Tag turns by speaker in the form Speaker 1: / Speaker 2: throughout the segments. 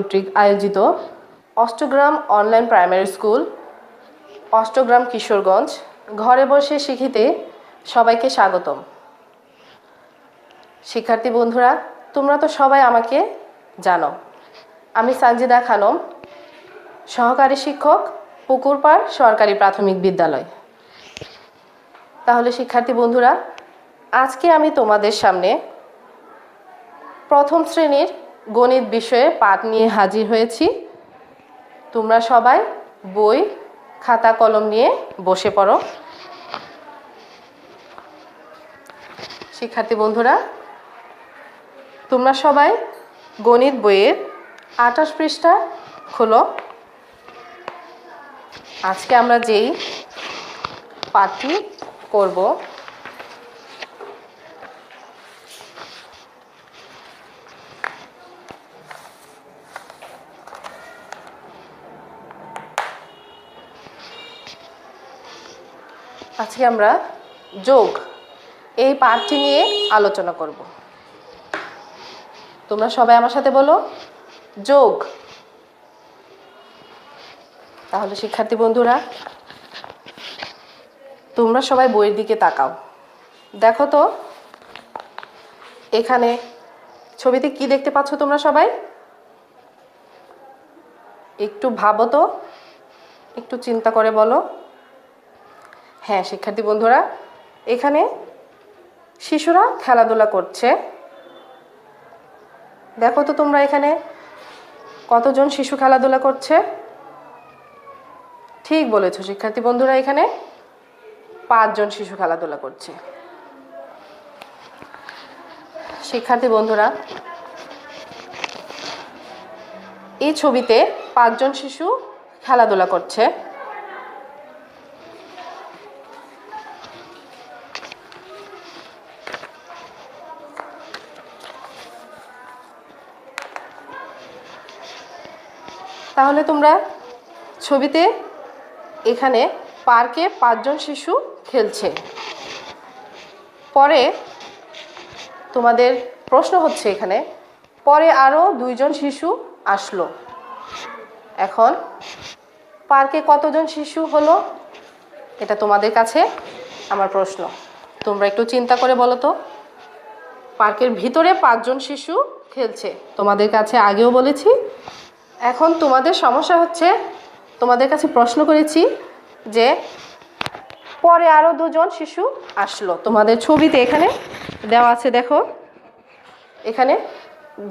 Speaker 1: কর্তৃক আয়োজিত Ashtagram online primary school, Ashtagram, Kishoreganj ঘরে বসে শিখিতে সবাইকে স্বাগতম। শিক্ষার্থী বন্ধুরা, তোমরা তো সবাই আমাকে জানো। আমি সানজিদা খানম, সহকারী শিক্ষক, পুকুরপাড় সরকারি প্রাথমিক বিদ্যালয়। তাহলে শিক্ষার্থী বন্ধুরা, আজকে আমি তোমাদের সামনে প্রথম শ্রেণীর গণিত বিষয়ে পাঠ নিয়ে হাজির হয়েছি। তোমরা সবাই বই, খাতা, কলম নিয়ে বসে পড়ো। শিক্ষার্থী বন্ধুরা, তোমরা সবাই গণিত বইয়ের 28 পৃষ্ঠা খোলো। আজকে আমরা যেই পাঠটি করব আজকে আমরা যোগ এই পাঠটি নিয়ে আলোচনা করব। তোমরা সবাই আমার সাথে বলো, যোগ। তাহলে শিক্ষার্থী বন্ধুরা, তোমরা সবাই বইয়ের দিকে তাকাও। দেখো তো এখানে ছবিতে কি দেখতে পাচ্ছ তোমরা সবাই? একটু ভাবো তো, একটু চিন্তা করে বলো। হ্যাঁ শিক্ষার্থী বন্ধুরা, এখানে শিশুরা খেলাধুলা করছে। দেখো তো তোমরা এখানে কতজন শিশু খেলাধুলা করছে? ঠিক বলেছো শিক্ষার্থী বন্ধুরা, এখানে 5 জন শিশু খেলাধুলা করছে। শিক্ষার্থী বন্ধুরা, এই ছবিতে 5 জন শিশু খেলাধুলা করছে। তাহলে তোমরা ছবিতে এখানে পার্কে 5 জন শিশু খেলছে। পরে তোমাদের প্রশ্ন হচ্ছে এখানে, পরে আরও 2 জন শিশু আসলো। এখন পার্কে কতজন শিশু হলো? এটা তোমাদের কাছে আমার প্রশ্ন। তোমরা একটু চিন্তা করে বলো তো। পার্কের ভিতরে 5 জন শিশু খেলছে, তোমাদের কাছে আগেও বলেছি। এখন তোমাদের সমস্যা হচ্ছে, তোমাদের কাছে প্রশ্ন করেছি যে পরে আরও 2 জন শিশু আসলো। তোমাদের ছবিতে এখানে দেওয়া আছে, দেখো এখানে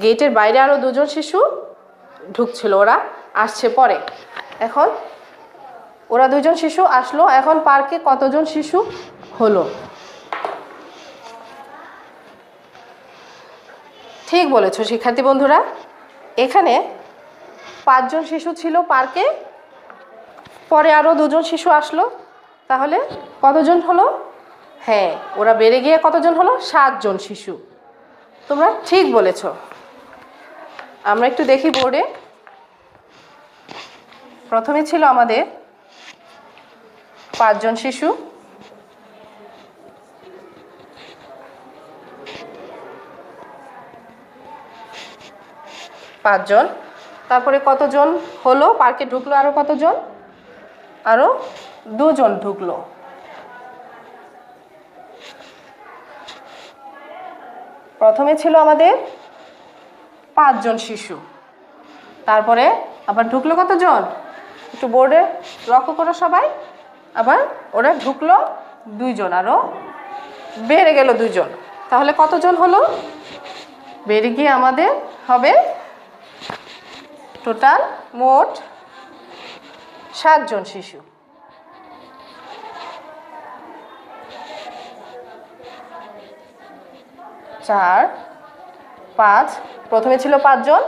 Speaker 1: গেটের বাইরে আরও 2 জন শিশু ঢুকছিল, ওরা আসছে পরে। এখন ওরা 2 জন শিশু আসলো, এখন পার্কে কতজন শিশু হলো? ঠিক বলেছো শিক্ষার্থী বন্ধুরা, এখানে 5 জন শিশু ছিল পার্কে, পরে আরও 2 জন শিশু আসলো। তাহলে কতজন হলো? হ্যাঁ, ওরা বেড়ে গিয়ে কতজন হলো? 7 জন শিশু। তোমরা ঠিক বলেছ। আমরা একটু দেখি বোর্ডে। প্রথমে ছিল আমাদের 5 জন শিশু, তারপরে কতজন হলো? পার্কে ঢুকলো আরো কতজন? আরো 2 জন ঢুকলো। প্রথমে ছিল আমাদের 5 জন শিশু, তারপরে আবার ঢুকলো কতজন? একটু বোর্ডে লক্ষ্য করো সবাই। আবার ওরা ঢুকলো 2 জন, আরো বেড়ে গেল 2 জন। তাহলে কতজন হলো? বেড়ে গিয়ে আমাদের হবে টোটাল মোট 7 জন শিশু। চার, 5, প্রথমে ছিল 5 জন,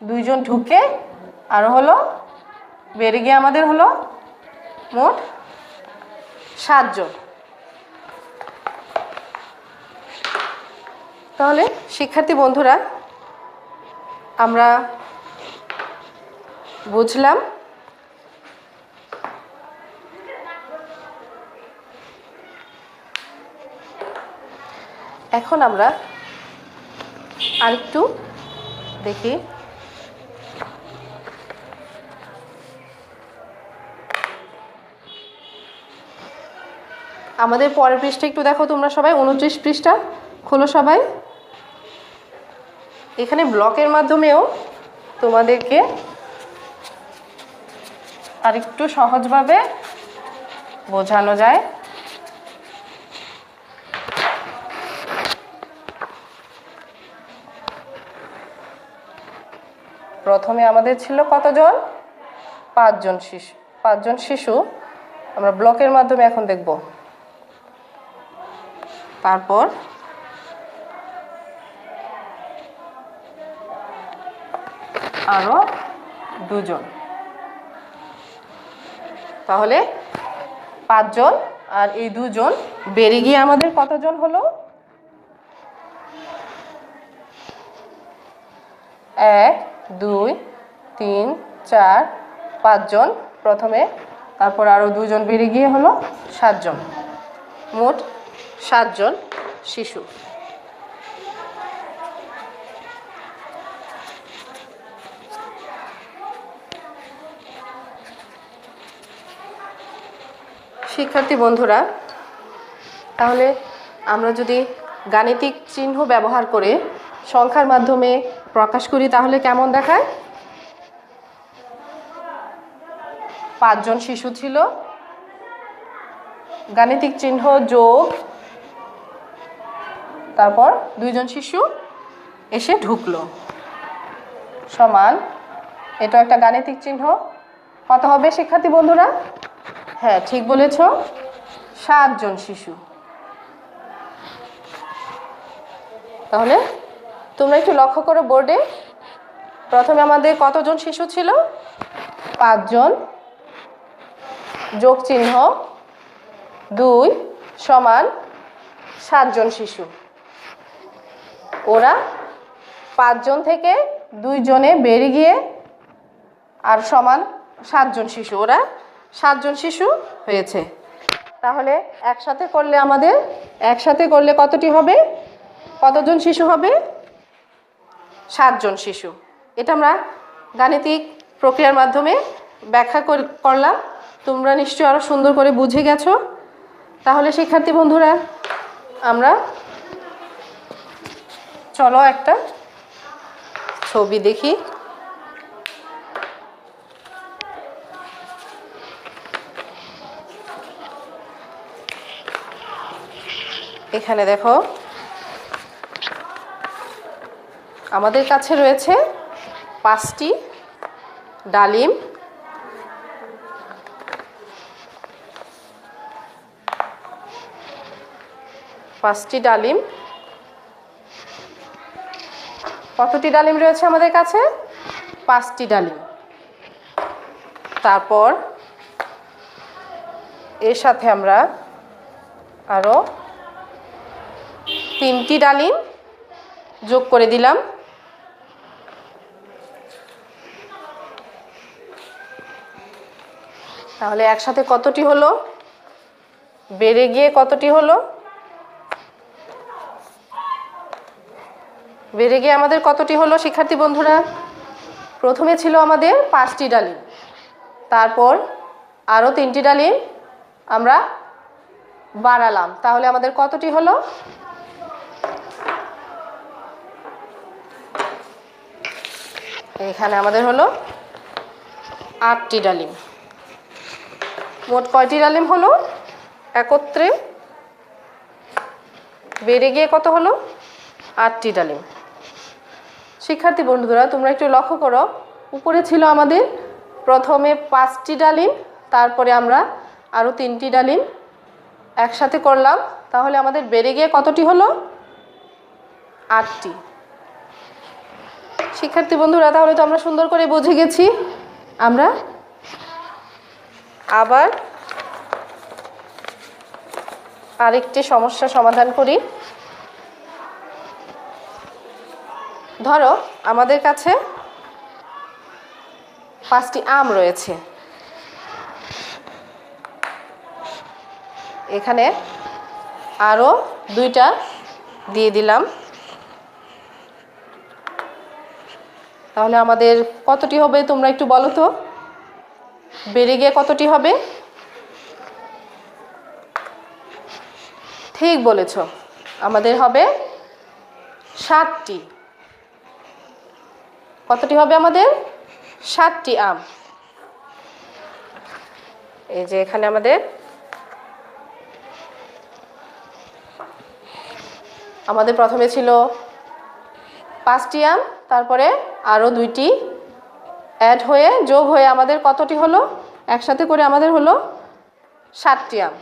Speaker 1: 2 জন ঢুকে আরো হলো বেড়ে গিয়ে আমাদের হলো মোট 7 জন। তাহলে শিক্ষার্থী বন্ধুরা, আমরা বুঝলাম এখন আমরা আরেকটু দেখি আমাদের পরের পৃষ্ঠা একটু দেখো তোমরা সবাই, 29 পৃষ্ঠা খোলো সবাই। এখানে ব্লকের মাধ্যমেও তোমাদেরকে আরেকটু সহজভাবে বোঝানো যায়। প্রথমে আমাদের ছিল কতজন? 5 জন শিশু। 5 জন শিশু আমরা ব্লকের মাধ্যমে এখন দেখব। তারপর আরো 2 জন, তাহলে 5 জন আর এই 2 জন বেড়ে গিয়ে আমাদের কতজন হলো? 1 2 3 4 5 জন প্রথমে, তারপর আরো 2 জন বেড়ে গিয়ে হলো 7 জন, মোট 7 জন শিশু। শিক্ষার্থী বন্ধুরা, তাহলে আমরা যদি গাণিতিক চিহ্ন ব্যবহার করে সংখ্যার মাধ্যমে প্রকাশ করি তাহলে কেমন দেখায়? 5 জন শিশু ছিল, গাণিতিক চিহ্ন যোগ, তারপর 2 জন শিশু এসে ঢুকলো, সমান, এটা একটা গাণিতিক চিহ্ন। কত হবে শিক্ষার্থী বন্ধুরা? হ্যাঁ, ঠিক বলেছ, 7 জন শিশু। তাহলে তোমরা একটু লক্ষ্য করো বোর্ডে, প্রথমে আমাদের কতজন শিশু ছিল? 5 জন, যোগ চিহ্ন 2 সমান 7 জন শিশু। ওরা 5 জন থেকে 2 জনে বেড়ে গিয়ে আর সমান 7 জন শিশু, ওরা 7 জন শিশু হয়েছে। তাহলে একসাথে করলে আমাদের, একসাথে করলে কতটি হবে? কতজন শিশু হবে? 7 জন শিশু। এটা আমরা গাণিতিক প্রক্রিয়ার মাধ্যমে ব্যাখ্যা করলাম, তোমরা নিশ্চয়ই আরো সুন্দর করে বুঝে গেছো। তাহলে শিক্ষার্থী বন্ধুরা, আমরা চলো একটা ছবি দেখি। এখানে দেখো, আমাদের কাছে রয়েছে 5টি ডালিম, কতটি ডালিম রয়েছে আমাদের কাছে? 5টি ডালিম। তারপর এর সাথে আমরা আরো 3টি ডালিম যোগ করে দিলাম। তাহলে একসাথে কতটি হলো? বেড়ে গিয়ে কতটি হলো? বেড়ে গিয়ে আমাদের কতটি হলো শিক্ষার্থী বন্ধুরা? প্রথমে ছিল আমাদের 5টি ডালিম, তারপর আরো 3টি ডালিম আমরা বাড়ালাম, তাহলে আমাদের কতটি হলো? এখানে আমাদের হলো 8টি ডালিম। মোট কয়টি ডালিম হলো? একত্রে বেড়ে গিয়ে কত হলো? 8টি ডালিম। শিক্ষার্থী বন্ধুরা, তোমরা একটু লক্ষ্য করো, উপরে ছিল আমাদের প্রথমে 5টি ডালিম, তারপরে আমরা আরো 3টি ডালিম একসাথে করলাম, তাহলে আমাদের বেড়ে গিয়ে কতটি হলো? 8টি। শিক্ষার্থী বন্ধুরা, তাহলে তো আমরা সুন্দর করে বুঝে গেছি। আমরা আবার আরেকটি সমস্যা সমাধান করি। ধরো আমাদের কাছে 5টি আম রয়েছে, এখানে আরো 2টা দিয়ে দিলাম, তাহলে আমাদের কতটি হবে তোমরা একটু বলো তো? বেড়ে গিয়ে কতটি হবে? ঠিক বলেছ, আমাদের হবে 7টি। কতটি হবে আমাদের? 7টি আম। এই যে এখানে আমাদের প্রথমে ছিল 5টি আম, তারপরে আরও 2টি অ্যাড হয়ে যোগ হয়ে আমাদের কতটি হলো? একসাথে করে আমাদের হলো 7টি আম।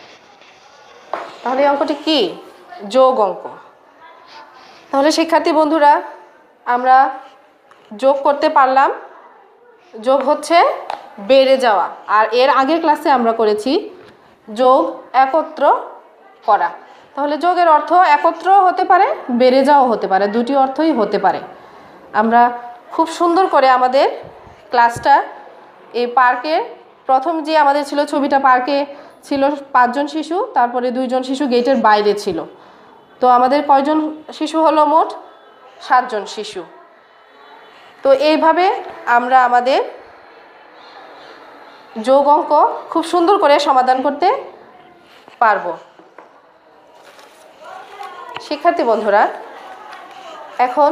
Speaker 1: তাহলে এই অঙ্কটি কি? যোগ অঙ্ক। তাহলে শিক্ষার্থী বন্ধুরা, আমরা যোগ করতে পারলাম। যোগ হচ্ছে বেড়ে যাওয়া, আর এর আগের ক্লাসে আমরা করেছি যোগ একত্র করা। তাহলে যোগের অর্থ একত্র হতে পারে, বেড়ে যাওয়া হতে পারে, দুটি অর্থই হতে পারে। আমরা খুব সুন্দর করে আমাদের ক্লাসটা এই পার্কে, প্রথম যে আমাদের ছিল ছবিটা, পার্কে ছিল 5 জন শিশু, তারপরে 2 জন শিশু গেটের বাইরে ছিল। তো আমাদের কয়জন শিশু হলো? মোট 7 জন শিশু। তো এইভাবে আমরা আমাদের যোগ অঙ্ক খুব সুন্দর করে সমাধান করতে পারবো। শিক্ষার্থী বন্ধুরা, এখন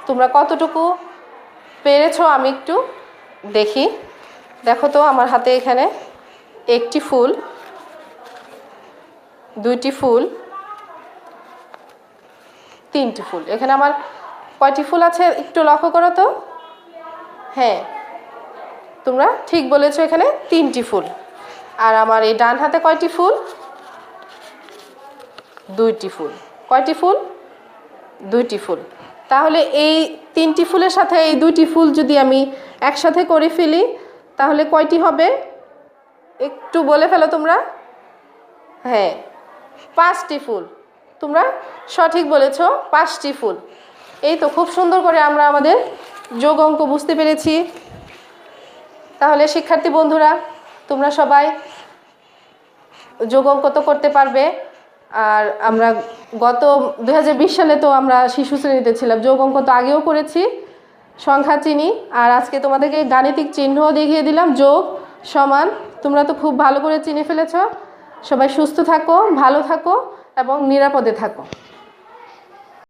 Speaker 1: তোমরা কতটুকু পেরেছো আমি একটু দেখি। দেখো তো আমার হাতে এখানে 1টি ফুল, 2টি ফুল, 3টি ফুল। এখানে আমার কয়টি ফুল আছে একটু লক্ষ্য করো তো। হ্যাঁ, তোমরা ঠিক বলেছো, এখানে 3টি ফুল। আর আমার এই ডান হাতে কয়টি ফুল? 2টি ফুল। কয়টি ফুল? 2টি ফুল। তাহলে এই 3টি ফুলের সাথে এই 2টি ফুল যদি আমি একসাথে করে ফেলি, তাহলে কয়টি হবে? একটু বলে ফেলো তোমরা। হ্যাঁ, 5টি ফুল। তোমরা সঠিক বলেছো, 5টি ফুল। এই তো, খুব সুন্দর করে আমরা আমাদের যোগ অঙ্ক বুঝতে পেরেছি। তাহলে শিক্ষার্থী বন্ধুরা, তোমরা সবাই যোগ অঙ্ক তো করতে পারবে। আর আমরা গত 2020 সালে তো আমরা শিশু শ্রেণীতে ছিলাম, যোগ অঙ্ক তো আগেও করেছি, সংখ্যা চিনি। আর আজকে তোমাদেরকে গাণিতিক চিহ্নও দেখিয়ে দিলাম, যোগ সমান। তোমরা তো খুব ভালো করে চিনে ফেলেছ। সবাই সুস্থ থাকো, ভালো থাকো এবং নিরাপদে থাকো।